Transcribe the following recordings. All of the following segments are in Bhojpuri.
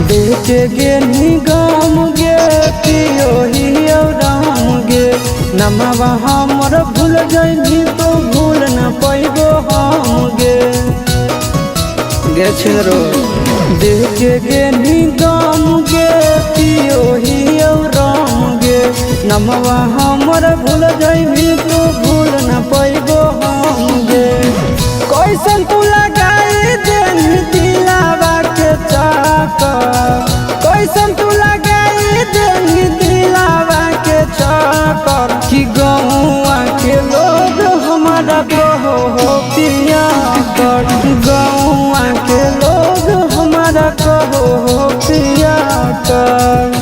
देखे गे निगम गे पियो हियो राम गे नमवा हमर भूल जाइनी तो भूल न पैबो हम गे गे छिरो देखे गे निगम गे पियो हियो राम गे नमवा हमर भूल जाइनी तो भूल न पैबो हम गे कैसन तू लगाई देनी दिलावा के चाकर कैसन तू लगाई देनी दिलावा के चाकर कि गौआ के लोग हमारा कहो हो पिया कर गौआ के लोग हमारा कहो हो पिया कर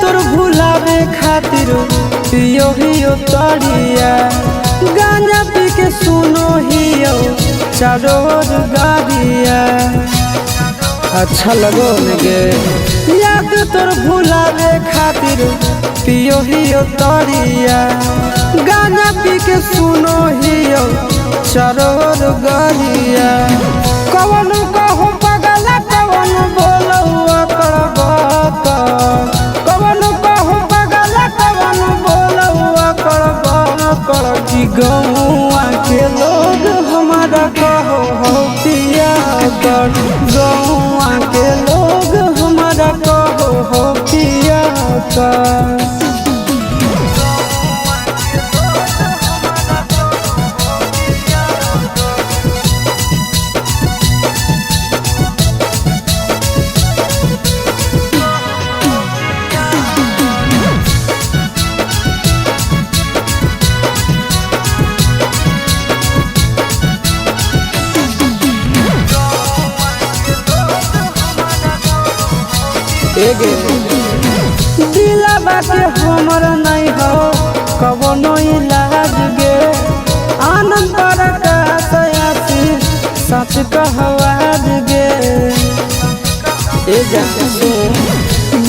तोर भुलावे खातिर पियो हियो तरिया गांजा पी के सुनो हियो चारों ओर गाड़िया अच्छा लगो गे याद तोर भुलावे खातिर पियो हियो तरिया गांजा पी के सुनो हियो चारों ओर गाड़िया कवन कहो पगला कवन बोलो अकर बात कि गौआ के लोग हमारा कहो हो पिया कर गौआ के लोग हमारा कहो हो पिया कर दिलावा के हमर नहीं हो कवनो इलाज गे आनंद प्रकाश आसी सच कहवाज गे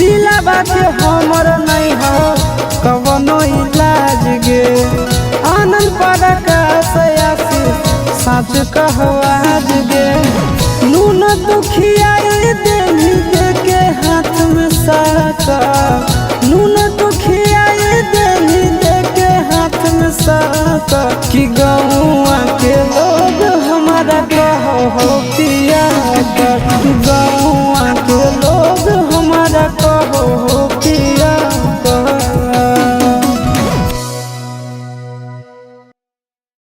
दिलावा के हमर नहीं हो कवनो इलाज गे आनंद प्रकाश आसी सच कहवाज गे नून दुखिया देनी दे के हाथ में साका नून तो खियाए देनी दे के हाथ में साका कि गौआ के लोग